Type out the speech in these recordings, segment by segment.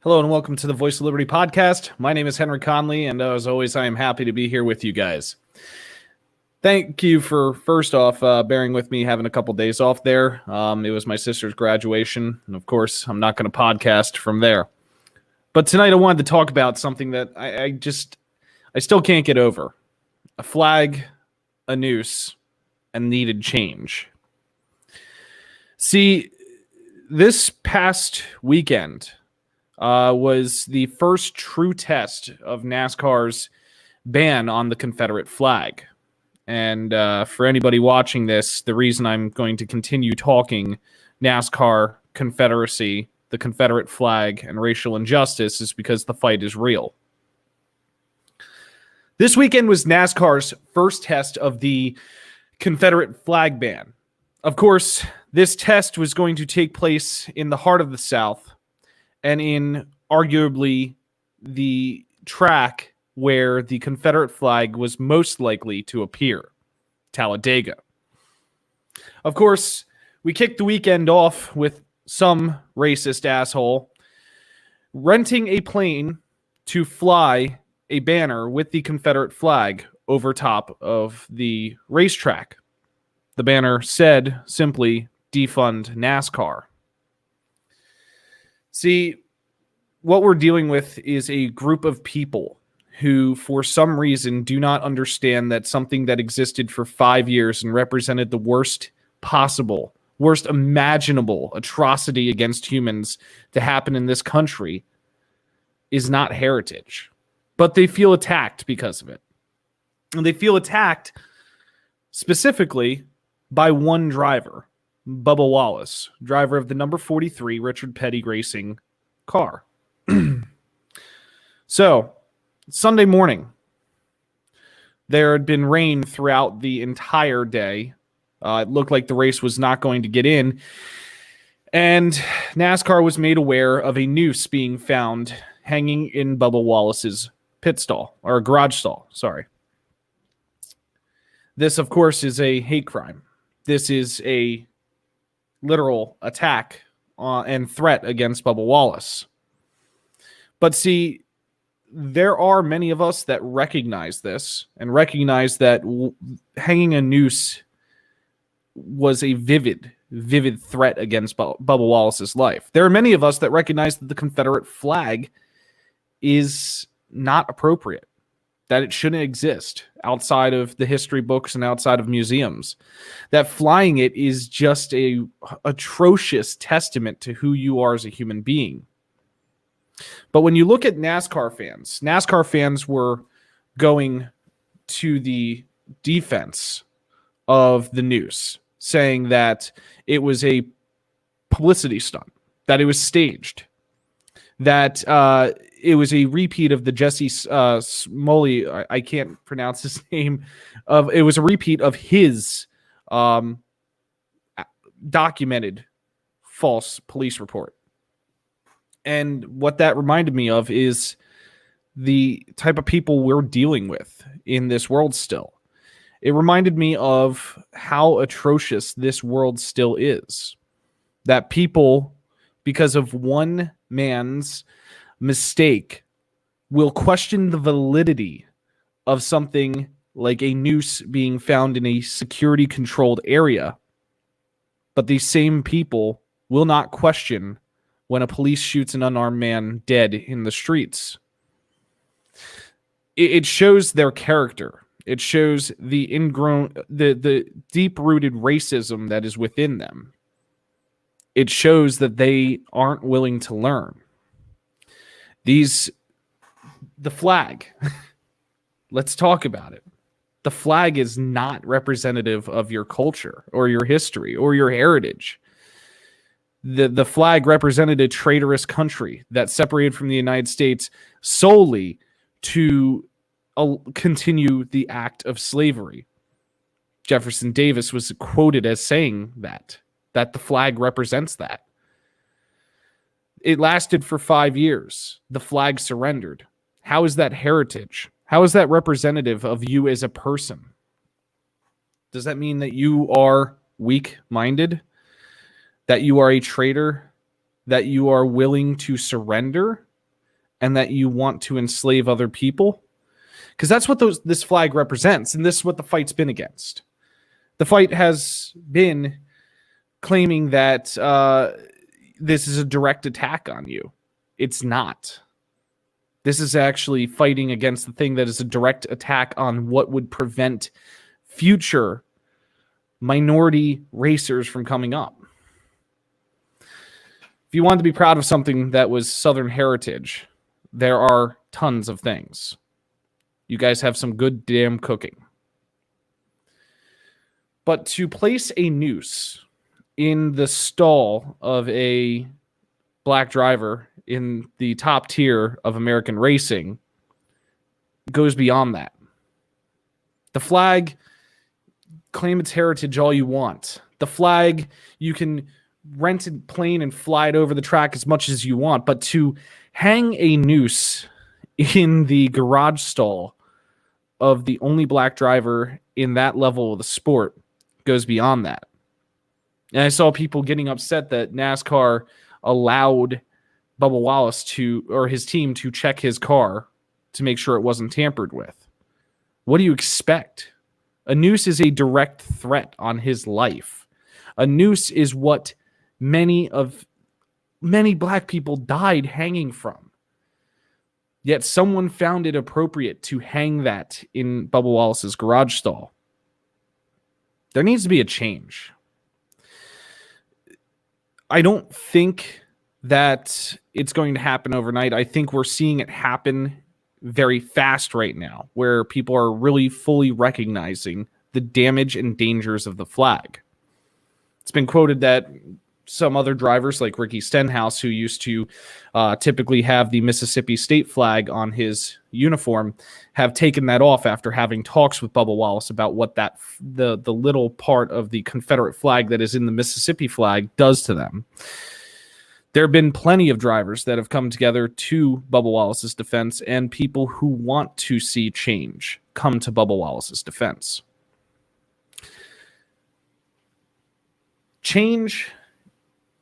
Hello and welcome to the Voice of Liberty podcast. My name is Henry Conley, and as always, I am happy to be here with you guys. Thank you for, first off, bearing with me having a couple days off there. It was my sister's graduation, and of course, I'm not going to podcast from there. But tonight I wanted to talk about something that I still can't get over. A flag, a noose, and needed change. See, this past weekend was the first true test of NASCAR's ban on the Confederate flag. And for anybody watching this, the reason I'm going to continue talking NASCAR, Confederacy, the Confederate flag, and racial injustice is because the fight is real. This weekend was NASCAR's first test of the Confederate flag ban. Of course, this test was going to take place in the heart of the South, and in arguably the track where the Confederate flag was most likely to appear, Talladega. Of course, we kicked the weekend off with some racist asshole renting a plane to fly a banner with the Confederate flag over top of the racetrack. The banner said simply, "Defund NASCAR." See, what we're dealing with is a group of people who, for some reason, do not understand that something that existed for 5 years and represented the worst possible, worst imaginable atrocity against humans to happen in this country is not heritage. But they feel attacked because of it. And they feel attacked specifically by one driver, Bubba Wallace, driver of the number 43 Richard Petty Racing car. So, Sunday morning, there had been rain throughout the entire day. It looked like the race was not going to get in. And NASCAR was made aware of a noose being found hanging in Bubba Wallace's pit stall, or garage stall, sorry. This, of course, is a hate crime. This is a literal attack and threat against Bubba Wallace. But see, there are many of us that recognize this and recognize that hanging a noose was a vivid threat against Bubba Wallace's life. There are many of us that recognize that the Confederate flag is not appropriate, that it shouldn't exist outside of the history books and outside of museums, that flying it is just a atrocious testament to who you are as a human being. But when you look at NASCAR fans were going to the defense of the noose, saying that it was a publicity stunt, that it was staged, that it was a repeat of the Jesse Smoley, I can't pronounce his name, it was a repeat of his documented false police report. And what that reminded me of is the type of people we're dealing with in this world still. It reminded me of how atrocious this world still is. That people, because of one man's mistake, will question the validity of something like a noose being found in a security-controlled area. But these same people will not question when a police shoots an unarmed man dead in the streets. It shows their character. It shows the deep-rooted racism that is within them. It shows that they aren't willing to learn. The flag, let's talk about it. The flag is not representative of your culture or your history or your heritage. The flag represented a traitorous country that separated from the United States solely to continue the act of slavery. Jefferson Davis was quoted as saying that the flag represents that. It lasted for 5 years. The flag surrendered. How is that heritage? How is that representative of you as a person? Does that mean that you are weak-minded? That you are a traitor? That you are willing to surrender and that you want to enslave other people? Because that's what this flag represents, and this is what the fight's been against. The fight has been claiming that this is a direct attack on you. It's not. This is actually fighting against the thing that is a direct attack on what would prevent future minority racers from coming up. If you want to be proud of something that was Southern heritage, there are tons of things. You guys have some good damn cooking. But to place a noose in the stall of a black driver in the top tier of American racing goes beyond that. The flag, claim its heritage all you want. The flag, you can rent a plane and fly it over the track as much as you want, but to hang a noose in the garage stall of the only black driver in that level of the sport goes beyond that. And I saw people getting upset that NASCAR allowed Bubba Wallace or his team to check his car to make sure it wasn't tampered with. What do you expect? A noose is a direct threat on his life. A noose is what many black people died hanging from. Yet someone found it appropriate to hang that in Bubba Wallace's garage stall. There needs to be a change. I don't think that it's going to happen overnight. I think we're seeing it happen very fast right now, where people are really fully recognizing the damage and dangers of the flag. It's been quoted that some other drivers like Ricky Stenhouse, who used to typically have the Mississippi state flag on his uniform, have taken that off after having talks with Bubba Wallace about what the little part of the Confederate flag that is in the Mississippi flag does to them. There have been plenty of drivers that have come together to Bubba Wallace's defense, and people who want to see change come to Bubba Wallace's defense. Change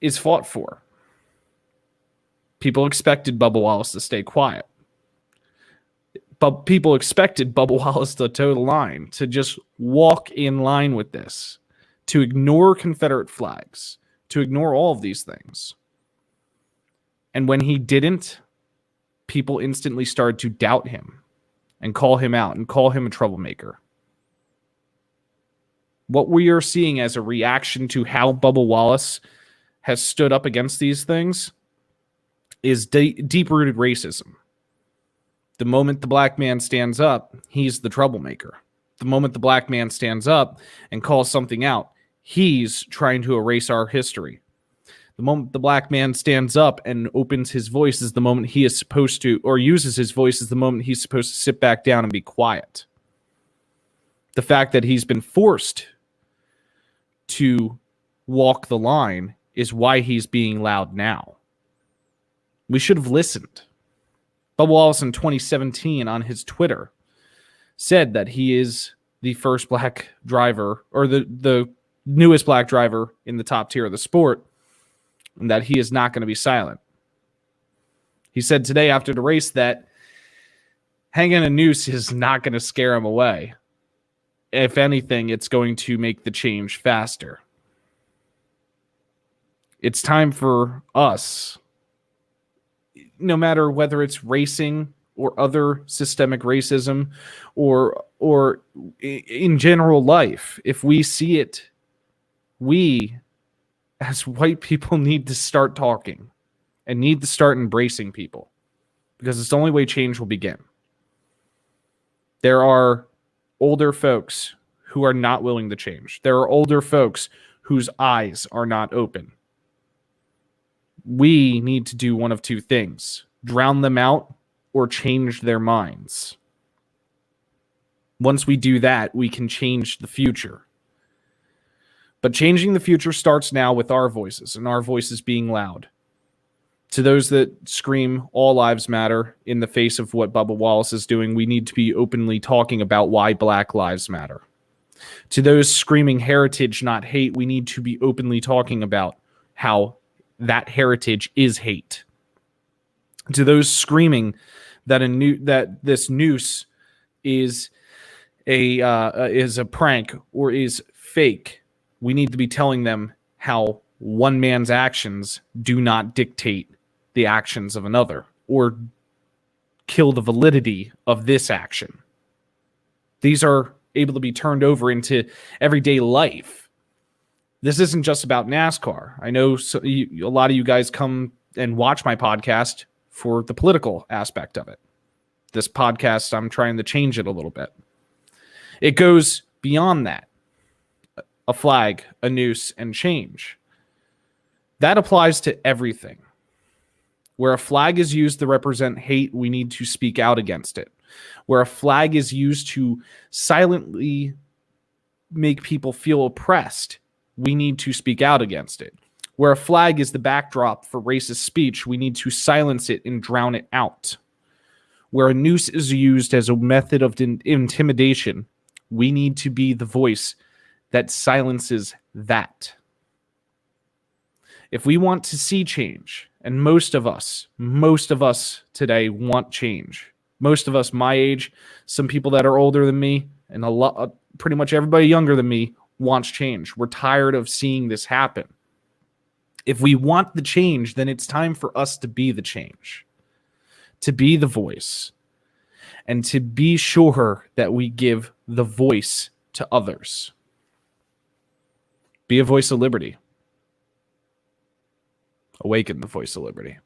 is fought for. People expected Bubba Wallace to stay quiet. But people expected Bubba Wallace to toe the line, to just walk in line with this, to ignore Confederate flags, to ignore all of these things. And when he didn't, people instantly started to doubt him and call him out and call him a troublemaker. What we are seeing as a reaction to how Bubba Wallace has stood up against these things is deep-rooted racism. The moment the black man stands up, he's the troublemaker. The moment the black man stands up and calls something out, he's trying to erase our history. The moment the black man stands up and opens his voice is the moment he is supposed to, or uses his voice is the moment he's supposed to sit back down and be quiet. The fact that he's been forced to walk the line is why he's being loud now. We should have listened. Bubba Wallace in 2017 on his Twitter said that he is the first black driver, or the newest black driver in the top tier of the sport, and that he is not going to be silent. He said today after the race that hanging a noose is not going to scare him away. If anything, it's going to make the change faster. It's time for us, no matter whether it's racing or other systemic racism or in general life, if we see it, we as white people need to start talking and need to start embracing people, because it's the only way change will begin. There are older folks who are not willing to change. There are older folks whose eyes are not open. We need to do one of two things: drown them out or change their minds. Once we do that, we can change the future. But changing the future starts now with our voices, and our voices being loud. To those that scream all lives matter in the face of what Bubba Wallace is doing, we need to be openly talking about why Black lives matter. To those screaming heritage, not hate, we need to be openly talking about how that heritage is hate. To those screaming that that this noose is a prank or is fake, we need to be telling them how one man's actions do not dictate the actions of another or kill the validity of this action. These are able to be turned over into everyday life. This isn't just about NASCAR. I know a lot of you guys come and watch my podcast for the political aspect of it. This podcast, I'm trying to change it a little bit. It goes beyond that. A flag, a noose, and change. That applies to everything. Where a flag is used to represent hate, we need to speak out against it. Where a flag is used to silently make people feel oppressed, we need to speak out against it. Where a flag is the backdrop for racist speech, we need to silence it and drown it out. Where a noose is used as a method of intimidation, we need to be the voice that silences that. If we want to see change, and most of us today want change. Most of us my age, some people that are older than me, and pretty much everybody younger than me wants change. We're tired of seeing this happen. If we want the change, then it's time for us to be the change, to be the voice, and to be sure that we give the voice to others. Be a voice of liberty. Awaken the voice of liberty.